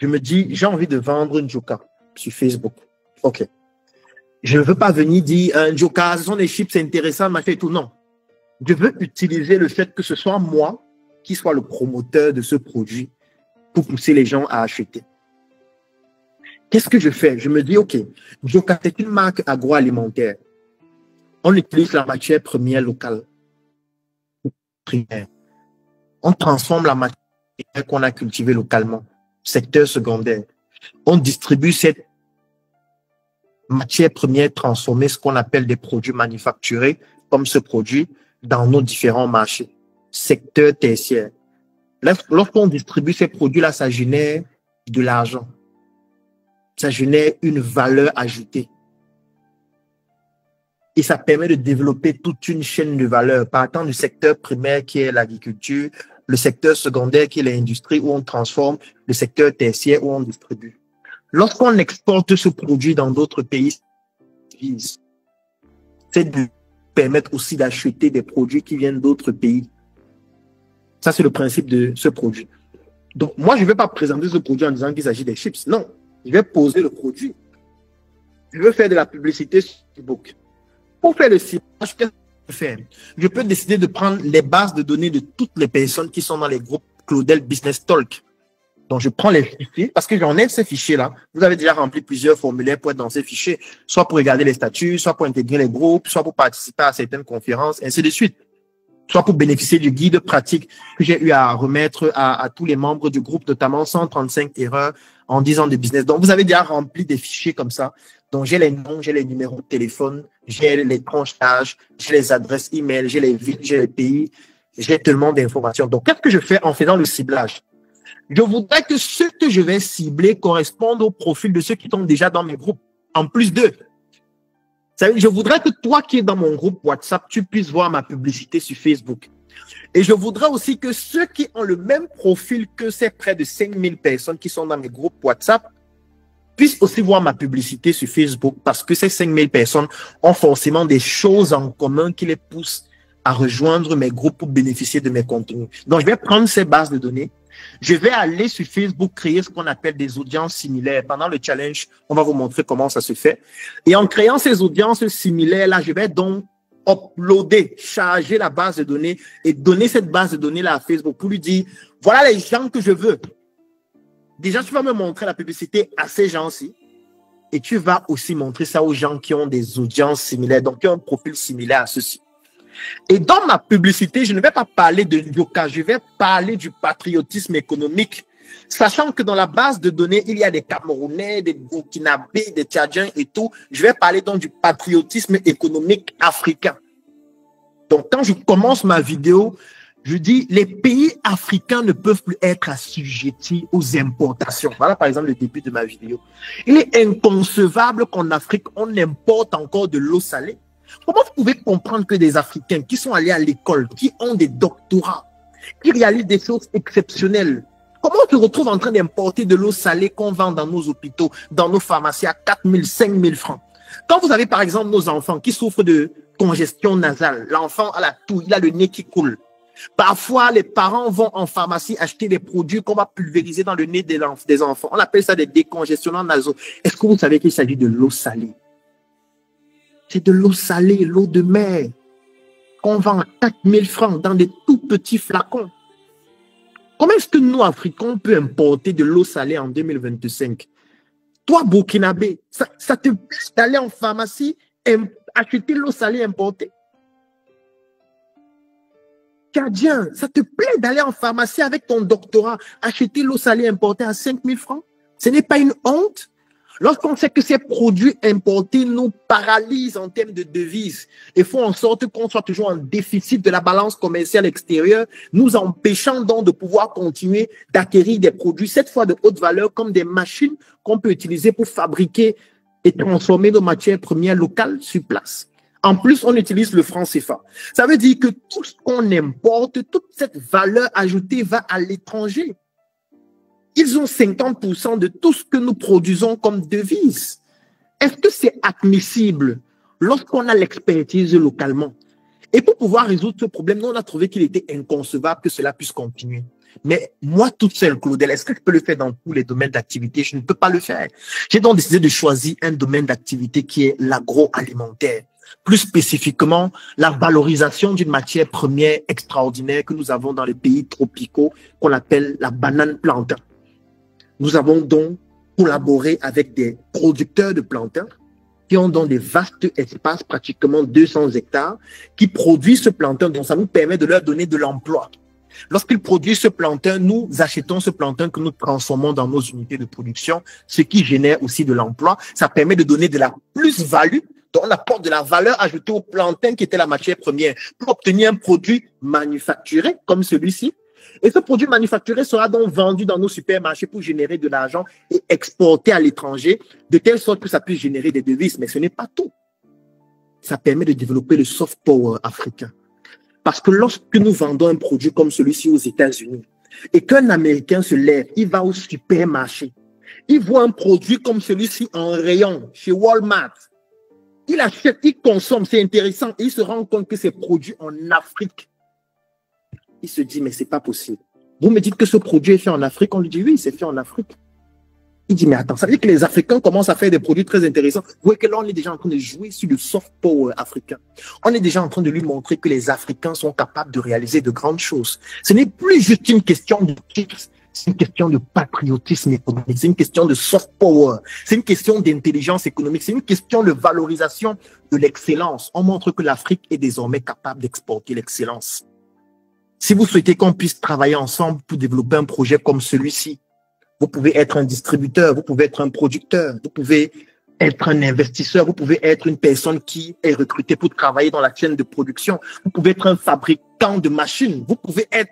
Je me dis, j'ai envie de vendre une Njoka sur Facebook. OK. Je ne veux pas venir dire, un Njoka, ce sont des chips, c'est intéressant, machin et tout. Non. Je veux utiliser le fait que ce soit moi qui soit le promoteur de ce produit pour pousser les gens à acheter. Qu'est-ce que je fais? Je me dis, OK, Njoka, c'est une marque agroalimentaire. On utilise la matière première locale. Primaire. On transforme la matière qu'on a cultivée localement. Secteur secondaire. On distribue cette matière première transformée, ce qu'on appelle des produits manufacturés, comme ce produit, dans nos différents marchés. Secteur tertiaire. Lorsqu'on distribue ces produits-là, ça génère de l'argent. Ça génère une valeur ajoutée. Et ça permet de développer toute une chaîne de valeur, partant du secteur primaire qui est l'agriculture, le secteur secondaire qui est l'industrie où on transforme, le secteur tertiaire où on distribue. Lorsqu'on exporte ce produit dans d'autres pays, c'est de permettre aussi d'acheter des produits qui viennent d'autres pays. Ça, c'est le principe de ce produit. Donc, moi, je ne vais pas présenter ce produit en disant qu'il s'agit des chips. Non, je vais poser le produit. Je veux faire de la publicité sur Facebook. Pour faire le ciblage, qu'est-ce que je peux faire? Je peux décider de prendre les bases de données de toutes les personnes qui sont dans les groupes Claudel Business Talk. Donc, je prends les fichiers, parce que j'en ai ces fichiers-là. Vous avez déjà rempli plusieurs formulaires pour être dans ces fichiers, soit pour regarder les statuts, soit pour intégrer les groupes, soit pour participer à certaines conférences, ainsi de suite. Soit pour bénéficier du guide pratique que j'ai eu à remettre à tous les membres du groupe, notamment 135 erreurs en 10 ans de business. Donc, vous avez déjà rempli des fichiers comme ça. Donc, j'ai les noms, j'ai les numéros de téléphone, j'ai les tranches d'âge, j'ai les adresses email, j'ai les villes, j'ai les pays, j'ai tellement d'informations. Donc, qu'est-ce que je fais en faisant le ciblage? Je voudrais que ceux que je vais cibler correspondent au profil de ceux qui sont déjà dans mes groupes, en plus d'eux. Je voudrais que toi qui es dans mon groupe WhatsApp, tu puisses voir ma publicité sur Facebook. Et je voudrais aussi que ceux qui ont le même profil que ces près de 5000 personnes qui sont dans mes groupes WhatsApp puissent aussi voir ma publicité sur Facebook, parce que ces 5000 personnes ont forcément des choses en commun qui les poussent à rejoindre mes groupes pour bénéficier de mes contenus. Donc, je vais prendre ces bases de données. Je vais aller sur Facebook créer ce qu'on appelle des audiences similaires. Pendant le challenge, on va vous montrer comment ça se fait. Et en créant ces audiences similaires-là, je vais donc uploader, charger la base de données et donner cette base de données-là à Facebook pour lui dire, voilà les gens que je veux. Déjà, tu vas me montrer la publicité à ces gens-ci et tu vas aussi montrer ça aux gens qui ont des audiences similaires, donc qui ont un profil similaire à ceux-ci. Et dans ma publicité, je ne vais pas parler de Njoka, je vais parler du patriotisme économique, sachant que dans la base de données, il y a des Camerounais, des Burkinabés, des Tchadiens et tout. Je vais parler donc du patriotisme économique africain. Donc, quand je commence ma vidéo, je dis, les pays africains ne peuvent plus être assujettis aux importations. Voilà, par exemple, le début de ma vidéo. Il est inconcevable qu'en Afrique, on importe encore de l'eau salée. Comment vous pouvez comprendre que des Africains qui sont allés à l'école, qui ont des doctorats, qui réalisent des choses exceptionnelles, comment on se retrouve en train d'importer de l'eau salée qu'on vend dans nos hôpitaux, dans nos pharmacies à 4 000, 5 000 francs? Quand vous avez par exemple nos enfants qui souffrent de congestion nasale, l'enfant a la toux, il a le nez qui coule. Parfois, les parents vont en pharmacie acheter des produits qu'on va pulvériser dans le nez des enfants. On appelle ça des décongestionnants nasaux. Est-ce que vous savez qu'il s'agit de l'eau salée? C'est de l'eau salée, l'eau de mer, qu'on vend à 4 000 francs dans des tout petits flacons. Comment est-ce que nous, Africains, on peut importer de l'eau salée en 2025? Toi, Burkinabé, ça te plaît d'aller en pharmacie et acheter l'eau salée importée? Tchadien, ça te plaît d'aller en pharmacie avec ton doctorat, acheter l'eau salée importée à 5 000 francs? Ce n'est pas une honte? Lorsqu'on sait que ces produits importés nous paralysent en termes de devises et font en sorte qu'on soit toujours en déficit de la balance commerciale extérieure, nous empêchant donc de pouvoir continuer d'acquérir des produits, cette fois de haute valeur, comme des machines qu'on peut utiliser pour fabriquer et transformer nos matières premières locales sur place. En plus, on utilise le franc CFA. Ça veut dire que tout ce qu'on importe, toute cette valeur ajoutée va à l'étranger. Ils ont 50% de tout ce que nous produisons comme devises. Est-ce que c'est admissible lorsqu'on a l'expertise localement? Et pour pouvoir résoudre ce problème, nous, on a trouvé qu'il était inconcevable que cela puisse continuer. Mais moi, toute seule, Claudel, est-ce que je peux le faire dans tous les domaines d'activité? Je ne peux pas le faire. J'ai donc décidé de choisir un domaine d'activité qui est l'agroalimentaire. Plus spécifiquement, la valorisation d'une matière première extraordinaire que nous avons dans les pays tropicaux, qu'on appelle la banane plantain. Nous avons donc collaboré avec des producteurs de plantain qui ont donc des vastes espaces, pratiquement 200 hectares, qui produisent ce plantain, donc ça nous permet de leur donner de l'emploi. Lorsqu'ils produisent ce plantain, nous achetons ce plantain que nous transformons dans nos unités de production, ce qui génère aussi de l'emploi. Ça permet de donner de la plus-value. Donc, on apporte de la valeur ajoutée au plantain qui était la matière première pour obtenir un produit manufacturé comme celui-ci. Et ce produit manufacturé sera donc vendu dans nos supermarchés pour générer de l'argent et exporté à l'étranger de telle sorte que ça puisse générer des devises. Mais ce n'est pas tout. Ça permet de développer le soft power africain. Parce que lorsque nous vendons un produit comme celui-ci aux États-Unis et qu'un Américain se lève, il va au supermarché, il voit un produit comme celui-ci en rayon chez Walmart, il achète, il consomme, c'est intéressant, et il se rend compte que c'est produit en Afrique. Il se dit, mais c'est pas possible. Vous me dites que ce produit est fait en Afrique? On lui dit, oui, c'est fait en Afrique. Il dit, mais attends, ça veut dire que les Africains commencent à faire des produits très intéressants. Vous voyez que là, on est déjà en train de jouer sur le soft power africain. On est déjà en train de lui montrer que les Africains sont capables de réaliser de grandes choses. Ce n'est plus juste une question de chips, c'est une question de patriotisme économique, c'est une question de soft power, c'est une question d'intelligence économique, c'est une question de valorisation de l'excellence. On montre que l'Afrique est désormais capable d'exporter l'excellence. Si vous souhaitez qu'on puisse travailler ensemble pour développer un projet comme celui-ci, vous pouvez être un distributeur, vous pouvez être un producteur, vous pouvez être un investisseur, vous pouvez être une personne qui est recrutée pour travailler dans la chaîne de production, vous pouvez être un fabricant de machines, vous pouvez être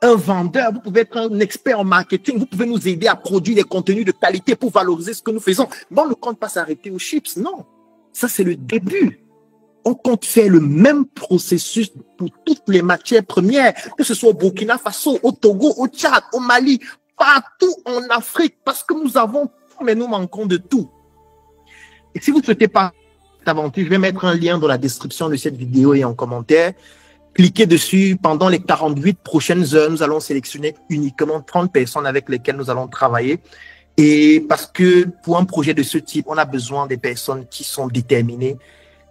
un vendeur, vous pouvez être un expert en marketing, vous pouvez nous aider à produire des contenus de qualité pour valoriser ce que nous faisons. Mais on ne compte pas s'arrêter aux chips, non. Ça, c'est le début. On compte faire le même processus pour toutes les matières premières, que ce soit au Burkina Faso, au Togo, au Tchad, au Mali, partout en Afrique, parce que nous avons tout, mais nous manquons de tout. Et si vous ne souhaitez pas cette aventure, je vais mettre un lien dans la description de cette vidéo et en commentaire. Cliquez dessus. Pendant les 48 prochaines heures, nous allons sélectionner uniquement 30 personnes avec lesquelles nous allons travailler. Et parce que pour un projet de ce type, on a besoin des personnes qui sont déterminées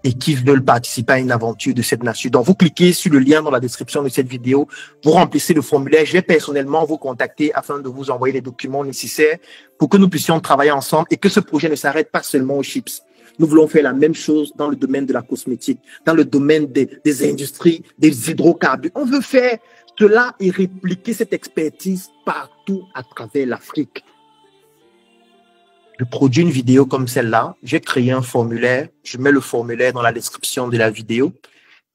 et qui veulent participer à une aventure de cette nature. Donc, vous cliquez sur le lien dans la description de cette vidéo, vous remplissez le formulaire. Je vais personnellement vous contacter afin de vous envoyer les documents nécessaires pour que nous puissions travailler ensemble et que ce projet ne s'arrête pas seulement aux chips. Nous voulons faire la même chose dans le domaine de la cosmétique, dans le domaine des industries, des hydrocarbures. On veut faire cela et répliquer cette expertise partout à travers l'Afrique. Je produis une vidéo comme celle-là, j'ai créé un formulaire, je mets le formulaire dans la description de la vidéo.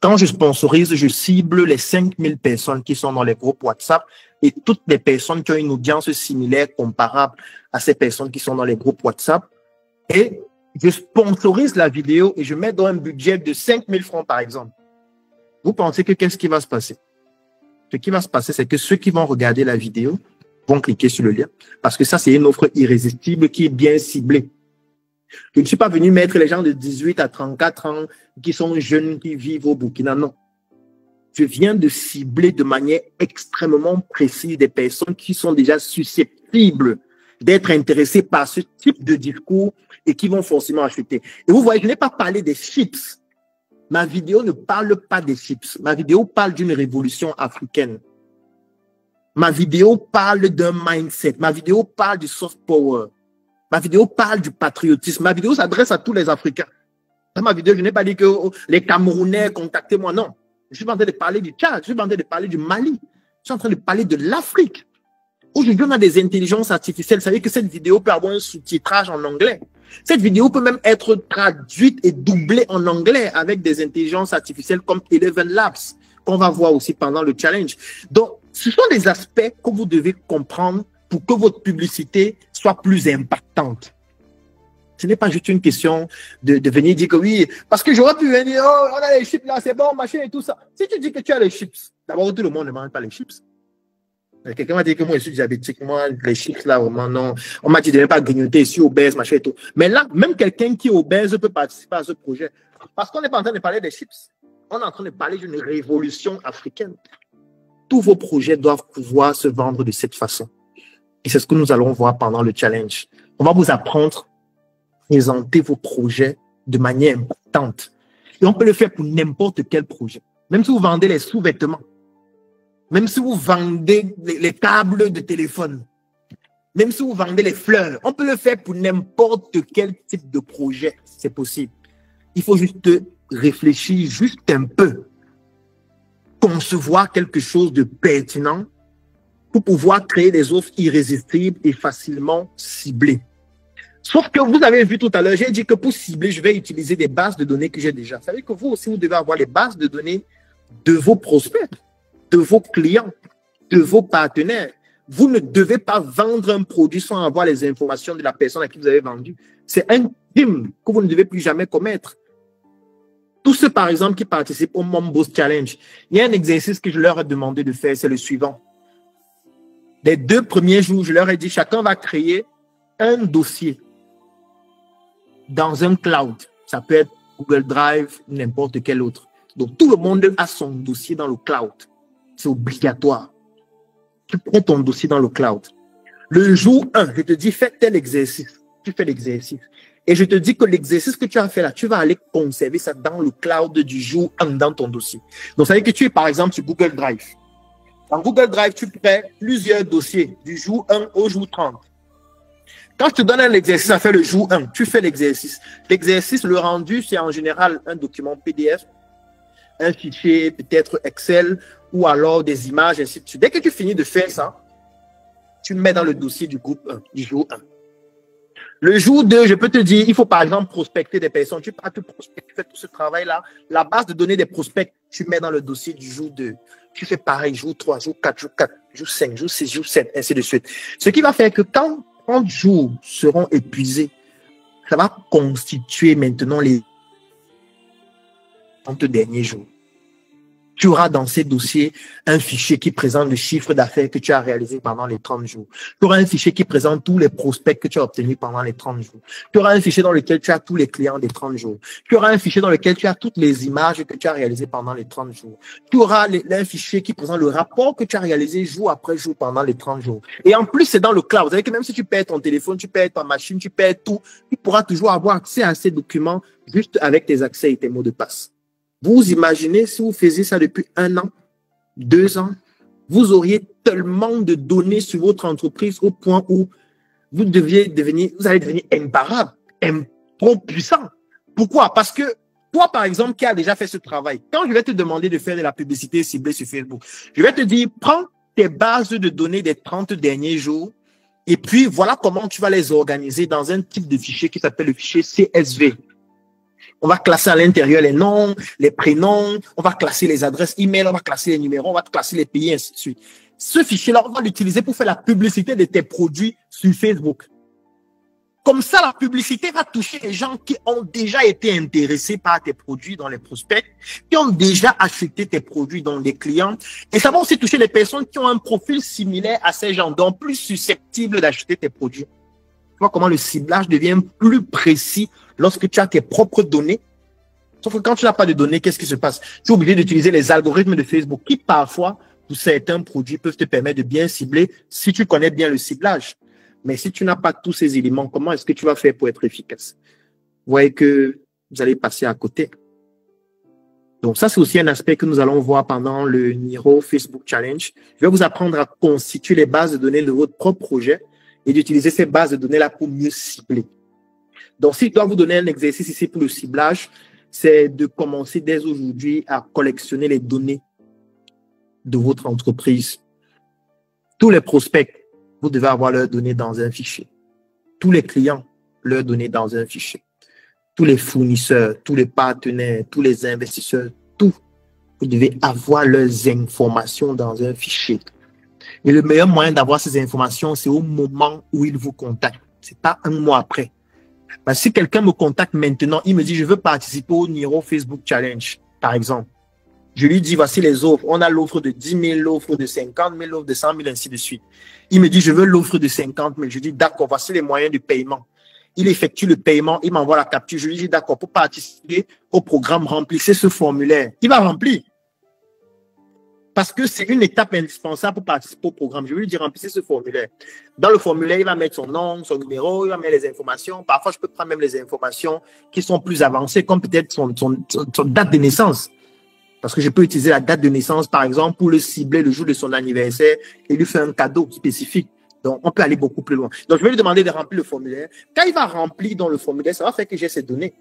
Quand je sponsorise, je cible les 5000 personnes qui sont dans les groupes WhatsApp et toutes les personnes qui ont une audience similaire, comparable à ces personnes qui sont dans les groupes WhatsApp. Et je sponsorise la vidéo et je mets dans un budget de 5000 francs par exemple. Vous pensez que qu'est-ce qui va se passer? Ce qui va se passer, c'est que ceux qui vont regarder la vidéo vont cliquer sur le lien. Parce que ça, c'est une offre irrésistible qui est bien ciblée. Je ne suis pas venu mettre les gens de 18 à 34 ans qui sont jeunes, qui vivent au Burkina. Non. Je viens de cibler de manière extrêmement précise des personnes qui sont déjà susceptibles d'être intéressées par ce type de discours et qui vont forcément acheter. Et vous voyez, je n'ai pas parlé des chips. Ma vidéo ne parle pas des chips. Ma vidéo parle d'une révolution africaine. Ma vidéo parle d'un mindset. Ma vidéo parle du soft power. Ma vidéo parle du patriotisme. Ma vidéo s'adresse à tous les Africains. Dans ma vidéo, je n'ai pas dit que les Camerounais, contactez-moi. Non. Je suis en train de parler du Tchad. Je suis en train de parler du Mali. Je suis en train de parler de l'Afrique. Aujourd'hui, on a des intelligences artificielles. Vous savez que cette vidéo peut avoir un sous-titrage en anglais. Cette vidéo peut même être traduite et doublée en anglais avec des intelligences artificielles comme Eleven Labs, qu'on va voir aussi pendant le challenge. Donc, ce sont des aspects que vous devez comprendre pour que votre publicité soit plus impactante. Ce n'est pas juste une question de venir dire que oui, parce que j'aurais pu venir, oh, on a les chips là, c'est bon, machin et tout ça. Si tu dis que tu as les chips, d'abord, tout le monde ne mange pas les chips. Quelqu'un m'a dit que moi, je suis diabétique, moi, les chips là, vraiment, non. On m'a dit de ne pas grignoter, je suis obèse, machin et tout. Mais là, même quelqu'un qui est obèse peut participer à ce projet. Parce qu'on n'est pas en train de parler des chips. On est en train de parler d'une révolution africaine. tous vos projets doivent pouvoir se vendre de cette façon. Et c'est ce que nous allons voir pendant le challenge. On va vous apprendre à présenter vos projets de manière importante. Et on peut le faire pour n'importe quel projet. Même si vous vendez les sous-vêtements, même si vous vendez les câbles de téléphone, même si vous vendez les fleurs, on peut le faire pour n'importe quel type de projet. C'est possible. Il faut juste réfléchir juste un peu, concevoir quelque chose de pertinent pour pouvoir créer des offres irrésistibles et facilement ciblées. Sauf que vous avez vu tout à l'heure, j'ai dit que pour cibler, je vais utiliser des bases de données que j'ai déjà. Ça veut dire que vous aussi, vous devez avoir les bases de données de vos prospects, de vos clients, de vos partenaires. Vous ne devez pas vendre un produit sans avoir les informations de la personne à qui vous avez vendu. C'est un crime que vous ne devez plus jamais commettre. Tous ceux, par exemple, qui participent au Mom Boss Challenge, il y a un exercice que je leur ai demandé de faire, c'est le suivant. Les 2 premiers jours, je leur ai dit, chacun va créer un dossier dans un cloud. Ça peut être Google Drive, n'importe quel autre. Donc, tout le monde a son dossier dans le cloud. C'est obligatoire. Tu prends ton dossier dans le cloud. Le jour 1, je te dis, fais tel exercice. Tu fais l'exercice. Et je te dis que l'exercice que tu as fait là, tu vas aller conserver ça dans le cloud du jour 1 dans ton dossier. Donc, ça veut dire que tu es, par exemple, sur Google Drive. Dans Google Drive, tu crées plusieurs dossiers du jour 1 au jour 30. Quand je te donne un exercice à faire le jour 1, tu fais l'exercice. L'exercice, le rendu, c'est en général un document PDF, un fichier peut-être Excel ou alors des images, ainsi de suite. Dès que tu finis de faire ça, tu le mets dans le dossier du groupe 1, du jour 1. Le jour 2, je peux te dire, il faut par exemple prospecter des personnes. Tu pars, tu prospectes, tu fais tout ce travail-là. La base de données des prospects, tu mets dans le dossier du jour 2. Tu fais pareil, jour 3, jour 4, jour 5, jour 6, jour 7, ainsi de suite. Ce qui va faire que quand 30 jours seront épuisés, ça va constituer maintenant les 30 derniers jours. Tu auras dans ces dossiers un fichier qui présente le chiffre d'affaires que tu as réalisé pendant les 30 jours. Tu auras un fichier qui présente tous les prospects que tu as obtenus pendant les 30 jours. Tu auras un fichier dans lequel tu as tous les clients des 30 jours. Tu auras un fichier dans lequel tu as toutes les images que tu as réalisées pendant les 30 jours. Tu auras un fichier qui présente le rapport que tu as réalisé jour après jour pendant les 30 jours. Et en plus, c'est dans le cloud. C'est-à-dire que même si tu perds ton téléphone, tu perds ta machine, tu perds tout, tu pourras toujours avoir accès à ces documents juste avec tes accès et tes mots de passe. Vous imaginez si vous faisiez ça depuis 1 an, 2 ans, vous auriez tellement de données sur votre entreprise au point où vous allez devenir imparable, trop puissant. Pourquoi? Parce que toi, par exemple, qui as déjà fait ce travail, quand je vais te demander de faire de la publicité ciblée sur Facebook, je vais te dire, prends tes bases de données des 30 derniers jours et puis voilà comment tu vas les organiser dans un type de fichier qui s'appelle le fichier CSV. On va classer à l'intérieur les noms, les prénoms, on va classer les adresses email, on va classer les numéros, on va classer les pays, ainsi de suite. Ce fichier-là, on va l'utiliser pour faire la publicité de tes produits sur Facebook. Comme ça, la publicité va toucher les gens qui ont déjà été intéressés par tes produits dans les prospects, qui ont déjà acheté tes produits dans les clients. Et ça va aussi toucher les personnes qui ont un profil similaire à ces gens, donc plus susceptibles d'acheter tes produits. Tu vois comment le ciblage devient plus précis lorsque tu as tes propres données. Sauf que quand tu n'as pas de données, qu'est-ce qui se passe? Tu es obligé d'utiliser les algorithmes de Facebook qui, parfois, pour certains produits, peuvent te permettre de bien cibler si tu connais bien le ciblage. Mais si tu n'as pas tous ces éléments, comment est-ce que tu vas faire pour être efficace? Vous voyez que vous allez passer à côté. Donc ça, c'est aussi un aspect que nous allons voir pendant le Niro Facebook Challenge. Je vais vous apprendre à constituer les bases de données de votre propre projet et d'utiliser ces bases de données-là pour mieux cibler. Donc, si je dois vous donner un exercice ici pour le ciblage, c'est de commencer dès aujourd'hui à collectionner les données de votre entreprise. Tous les prospects, vous devez avoir leurs données dans un fichier. Tous les clients, leurs données dans un fichier. Tous les fournisseurs, tous les partenaires, tous les investisseurs, tout. Vous devez avoir leurs informations dans un fichier. Et le meilleur moyen d'avoir ces informations, c'est au moment où ils vous contactent. C'est pas 1 mois après. Parce que si quelqu'un me contacte maintenant, il me dit, je veux participer au Niro Facebook Challenge, par exemple. Je lui dis, voici les offres. On a l'offre de 10 000, l'offre de 50 000, l'offre de 100 000, ainsi de suite. Il me dit, je veux l'offre de 50 000. Je dis, d'accord, voici les moyens de paiement. Il effectue le paiement, il m'envoie la capture. Je lui dis, d'accord, pour participer au programme, remplissez ce formulaire. Il va remplir. Parce que c'est une étape indispensable pour participer au programme. Je vais lui dire, remplissez ce formulaire. Dans le formulaire, il va mettre son nom, son numéro, il va mettre les informations. Parfois, je peux prendre même les informations qui sont plus avancées, comme peut-être son date de naissance. Parce que je peux utiliser la date de naissance, par exemple, pour le cibler le jour de son anniversaire et lui faire un cadeau spécifique. Donc, on peut aller beaucoup plus loin. Donc, je vais lui demander de remplir le formulaire. Quand il va remplir dans le formulaire, ça va faire que j'ai ces données.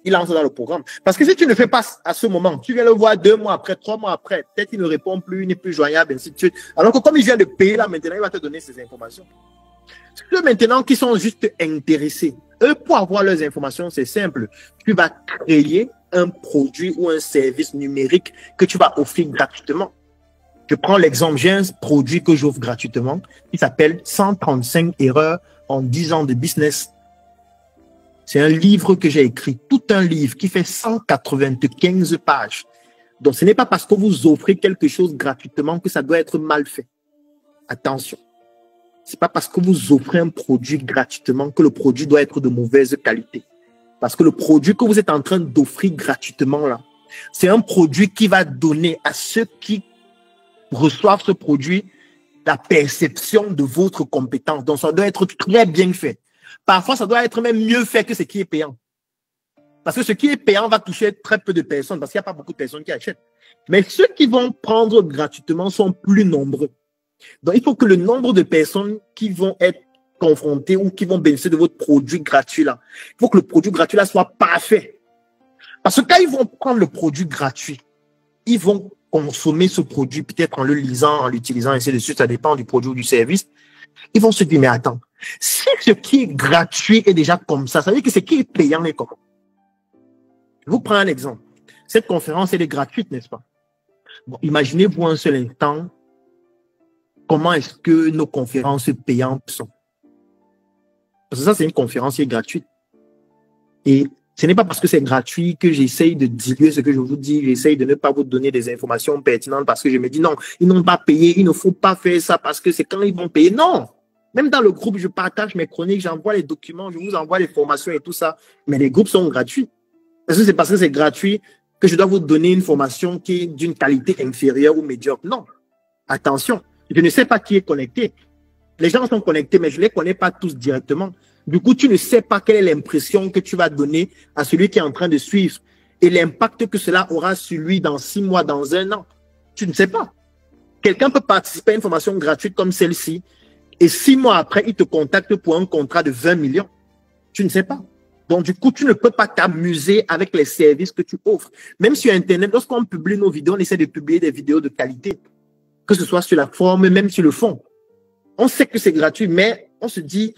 Il entre dans le programme. Parce que si tu ne le fais pas à ce moment, tu viens le voir 2 mois après, 3 mois après, peut-être il ne répond plus, il n'est plus joignable, ainsi de suite. Alors que comme il vient de payer là maintenant, il va te donner ces informations. Ceux maintenant qui sont juste intéressés, eux, pour avoir leurs informations, c'est simple. Tu vas créer un produit ou un service numérique que tu vas offrir gratuitement. Je prends l'exemple, j'ai un produit que j'offre gratuitement qui s'appelle 135 erreurs en 10 ans de business. C'est un livre que j'ai écrit, tout un livre qui fait 195 pages. Donc, ce n'est pas parce que vous offrez quelque chose gratuitement que ça doit être mal fait. Attention. C'est pas parce que vous offrez un produit gratuitement que le produit doit être de mauvaise qualité. Parce que le produit que vous êtes en train d'offrir gratuitement là, c'est un produit qui va donner à ceux qui reçoivent ce produit la perception de votre compétence. Donc, ça doit être très bien fait. Parfois, ça doit être même mieux fait que ce qui est payant. Parce que ce qui est payant va toucher très peu de personnes, parce qu'il n'y a pas beaucoup de personnes qui achètent. Mais ceux qui vont prendre gratuitement sont plus nombreux. Donc, il faut que le nombre de personnes qui vont être confrontées ou qui vont bénéficier de votre produit gratuit là, il faut que le produit gratuit là soit parfait. Parce que quand ils vont prendre le produit gratuit, ils vont consommer ce produit peut-être en le lisant, en l'utilisant, ainsi de suite, ça dépend du produit ou du service. Ils vont se dire, mais attends, si ce qui est gratuit est déjà comme ça veut dire que ce qui est payant est comment? Je vous prends un exemple. Cette conférence, elle est gratuite, n'est-ce pas? Bon, imaginez-vous un seul instant, comment est-ce que nos conférences payantes sont? Parce que ça, c'est une conférence qui est gratuite. Et ce n'est pas parce que c'est gratuit que j'essaye de diluer ce que je vous dis, j'essaye de ne pas vous donner des informations pertinentes parce que je me dis non, ils n'ont pas payé, il ne faut pas faire ça parce que c'est quand ils vont payer. Non! Même dans le groupe, je partage mes chroniques, j'envoie les documents, je vous envoie les formations et tout ça. Mais les groupes sont gratuits. Est-ce que c'est parce que c'est gratuit que je dois vous donner une formation qui est d'une qualité inférieure ou médiocre? Non. Attention, je ne sais pas qui est connecté. Les gens sont connectés, mais je ne les connais pas tous directement. Du coup, tu ne sais pas quelle est l'impression que tu vas donner à celui qui est en train de suivre et l'impact que cela aura sur lui dans 6 mois, dans 1 an. Tu ne sais pas. Quelqu'un peut participer à une formation gratuite comme celle-ci et 6 mois après, il te contacte pour un contrat de 20 millions. Tu ne sais pas. Donc, du coup, tu ne peux pas t'amuser avec les services que tu offres. Même sur Internet, lorsqu'on publie nos vidéos, on essaie de publier des vidéos de qualité, que ce soit sur la forme, même sur le fond. On sait que c'est gratuit, mais on se dit,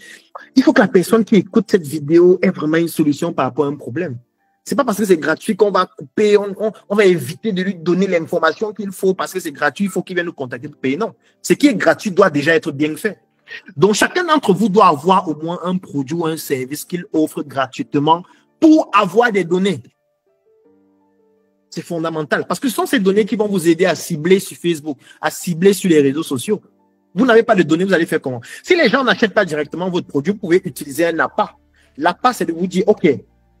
il faut que la personne qui écoute cette vidéo ait vraiment une solution par rapport à un problème. C'est pas parce que c'est gratuit qu'on va couper, on va éviter de lui donner l'information qu'il faut parce que c'est gratuit, il faut qu'il vienne nous contacter pour payer. Non. Ce qui est gratuit doit déjà être bien fait. Donc, chacun d'entre vous doit avoir au moins un produit ou un service qu'il offre gratuitement pour avoir des données. C'est fondamental parce que ce sont ces données qui vont vous aider à cibler sur Facebook, à cibler sur les réseaux sociaux. Vous n'avez pas de données, vous allez faire comment? Si les gens n'achètent pas directement votre produit, vous pouvez utiliser un appât. L'appât, c'est de vous dire, OK,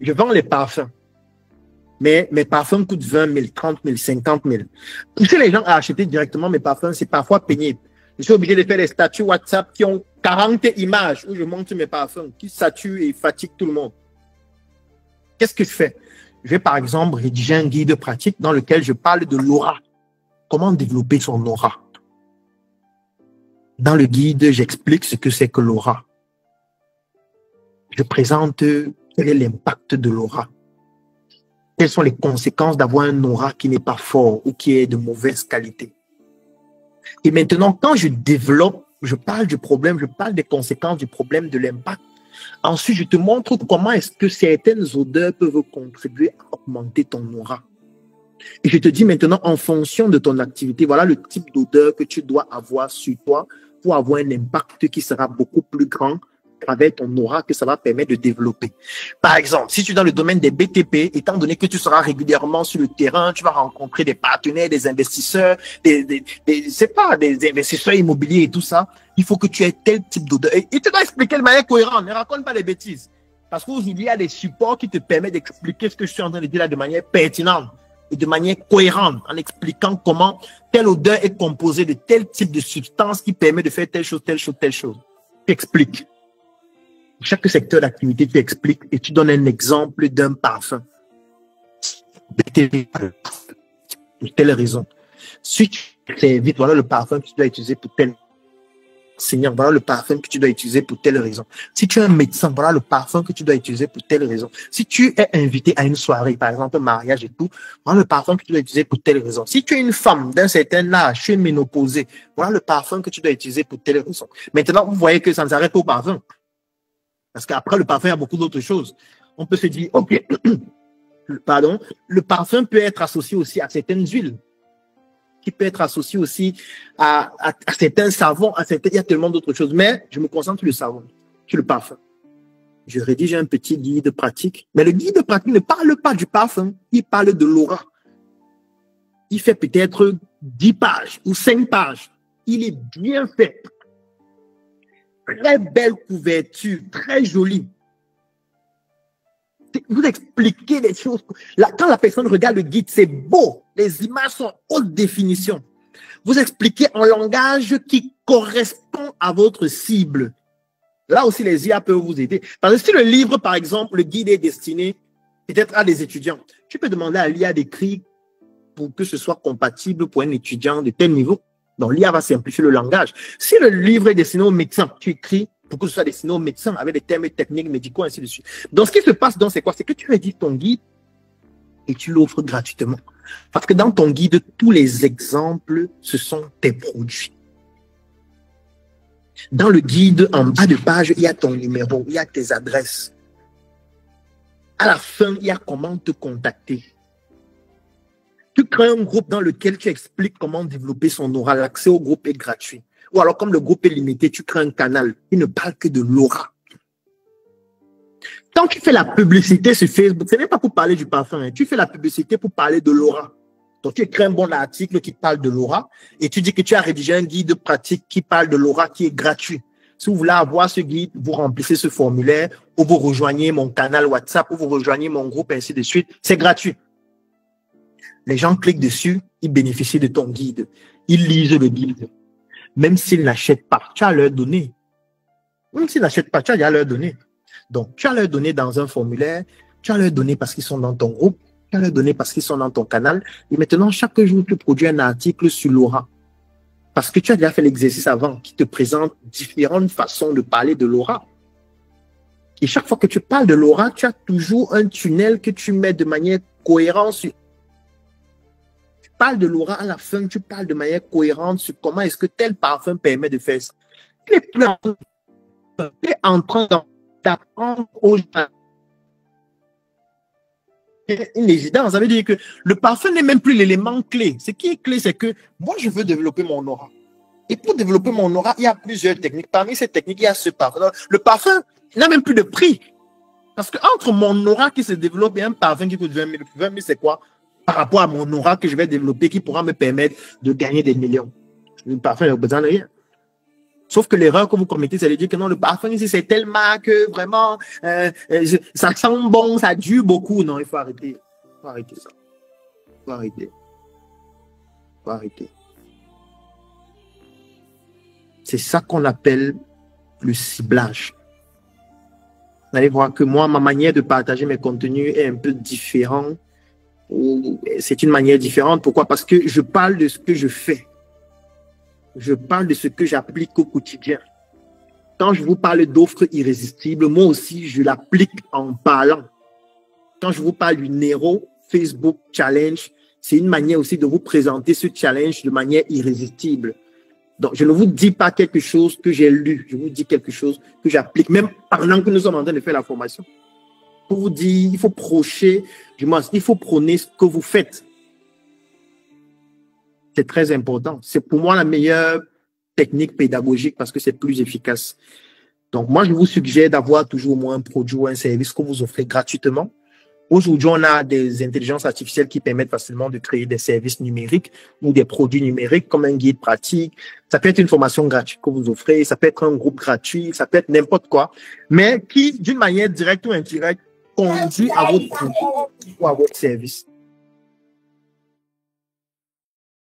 je vends les parfums, mais mes parfums coûtent 20 000, 30 000, 50 000. Pousser les gens à acheter directement mes parfums, c'est parfois pénible. Je suis obligé de faire des statuts WhatsApp qui ont 40 images où je montre mes parfums, qui saturent et fatiguent tout le monde. Qu'est-ce que je fais? Je vais par exemple rédiger un guide pratique dans lequel je parle de l'aura. Comment développer son aura? Dans le guide, j'explique ce que c'est que l'aura. Je présente quel est l'impact de l'aura. Quelles sont les conséquences d'avoir un aura qui n'est pas fort ou qui est de mauvaise qualité. Et maintenant, quand je développe, je parle du problème, je parle des conséquences du problème, de l'impact. Ensuite, je te montre comment est-ce que certaines odeurs peuvent contribuer à augmenter ton aura. Et je te dis maintenant, en fonction de ton activité, voilà le type d'odeur que tu dois avoir sur toi pour avoir un impact qui sera beaucoup plus grand avec ton aura que ça va permettre de développer. Par exemple, si tu es dans le domaine des BTP, étant donné que tu seras régulièrement sur le terrain, tu vas rencontrer des partenaires, des investisseurs, des investisseurs immobiliers et tout ça, il faut que tu aies tel type d'odeur. Et tu dois expliquer de manière cohérente, ne raconte pas des bêtises. Parce qu'aujourd'hui, il y a des supports qui te permettent d'expliquer ce que je suis en train de dire là de manière pertinente. et de manière cohérente, en expliquant comment telle odeur est composée de tel type de substance qui permet de faire telle chose, telle chose, telle chose. Tu expliques. Chaque secteur d'activité, tu expliques et tu donnes un exemple d'un parfum. Pour telle raison. Si tu t'invites, voilà le parfum que tu dois utiliser pour telle Seigneur, voilà le parfum que tu dois utiliser pour telle raison. Si tu es un médecin, voilà le parfum que tu dois utiliser pour telle raison. Si tu es invité à une soirée, par exemple un mariage et tout, voilà le parfum que tu dois utiliser pour telle raison. Si tu es une femme d'un certain âge, tu es ménopausée, voilà le parfum que tu dois utiliser pour telle raison. Maintenant, vous voyez que ça ne s'arrête pas au parfum. Parce qu'après le parfum, il y a beaucoup d'autres choses. On peut se dire, ok, pardon, le parfum peut être associé aussi à certaines huiles, qui peut être associé aussi à certains savons, il y a tellement d'autres choses. Mais je me concentre sur le savon, sur le parfum. Je rédige un petit guide pratique. Mais le guide pratique ne parle pas du parfum, il parle de l'aura. Il fait peut-être 10 pages ou 5 pages. Il est bien fait. Très belle couverture, très jolie. Vous expliquez les choses. Là, quand la personne regarde le guide, c'est beau. Les images sont haute définition. Vous expliquez en langage qui correspond à votre cible. Là aussi, les IA peuvent vous aider. Parce que si le livre, par exemple, le guide est destiné peut-être à des étudiants, tu peux demander à l'IA d'écrire pour que ce soit compatible pour un étudiant de tel niveau. Donc, l'IA va simplifier le langage. Si le livre est destiné aux médecins, tu écris pour que ce soit destiné aux médecins avec des termes techniques, médicaux, ainsi de suite. Donc, ce qui se passe, c'est quoi? C'est que tu rédiges ton guide et tu l'offres gratuitement. Parce que dans ton guide, tous les exemples, ce sont tes produits. Dans le guide, en bas de page, il y a ton numéro, il y a tes adresses. À la fin, il y a comment te contacter. Tu crées un groupe dans lequel tu expliques comment développer son aura. L'accès au groupe est gratuit. Ou alors, comme le groupe est limité, tu crées un canal qui ne parle que de l'aura. Quand tu fais la publicité sur Facebook, ce n'est pas pour parler du parfum, hein. Tu fais la publicité pour parler de l'aura. Donc, tu écris un bon article qui parle de l'aura et tu dis que tu as rédigé un guide pratique qui parle de l'aura qui est gratuit. Si vous voulez avoir ce guide, vous remplissez ce formulaire ou vous rejoignez mon canal WhatsApp ou vous rejoignez mon groupe, ainsi de suite. C'est gratuit. Les gens cliquent dessus, ils bénéficient de ton guide. Ils lisent le guide. Même s'ils n'achètent pas, tu as leur donné. Même s'ils n'achètent pas, tu as leur donné. Donc, tu as leur donné dans un formulaire, tu as leur donné parce qu'ils sont dans ton groupe, tu as leur donné parce qu'ils sont dans ton canal. Et maintenant, chaque jour, tu produis un article sur l'aura. Parce que tu as déjà fait l'exercice avant qui te présente différentes façons de parler de l'aura. Et chaque fois que tu parles de l'aura, tu as toujours un tunnel que tu mets de manière cohérente sur. Tu parles de l'aura à la fin, tu parles de manière cohérente sur comment est-ce que tel parfum permet de faire ça. Tu es en train d'apprendre aux gens une évidence. Ça veut dire que le parfum n'est même plus l'élément clé. Ce qui est clé, c'est que moi, je veux développer mon aura. Et pour développer mon aura, il y a plusieurs techniques. Parmi ces techniques, il y a ce parfum. Le parfum n'a même plus de prix. Parce que entre mon aura qui se développe et un parfum qui coûte 20 000, 20 000, c'est quoi? Par rapport à mon aura que je vais développer qui pourra me permettre de gagner des millions. Le parfum n'a besoin de rien. Sauf que l'erreur que vous commettez, c'est de dire que non, le parfum ici, c'est tellement que vraiment, ça sent bon, ça dure beaucoup. Non, il faut arrêter. Il faut arrêter ça. Il faut arrêter. Il faut arrêter. C'est ça qu'on appelle le ciblage. Vous allez voir que moi, ma manière de partager mes contenus est un peu différente. C'est une manière différente. Pourquoi? Parce que je parle de ce que je fais. Je parle de ce que j'applique au quotidien. Quand je vous parle d'offres irrésistibles, moi aussi, je l'applique en parlant. Quand je vous parle du Nero Facebook Challenge, c'est une manière aussi de vous présenter ce challenge de manière irrésistible. Donc, je ne vous dis pas quelque chose que j'ai lu, je vous dis quelque chose que j'applique, même pendant que nous sommes en train de faire la formation. Pour vous dire, il faut prôcher, du moins, il faut prôner ce que vous faites. C'est très important. C'est pour moi la meilleure technique pédagogique parce que c'est plus efficace. Donc, moi, je vous suggère d'avoir toujours au moins un produit ou un service que vous offrez gratuitement. Aujourd'hui, on a des intelligences artificielles qui permettent facilement de créer des services numériques ou des produits numériques comme un guide pratique. Ça peut être une formation gratuite que vous offrez, ça peut être un groupe gratuit, ça peut être n'importe quoi, mais qui, d'une manière directe ou indirecte, conduit à votre produit ou à votre service.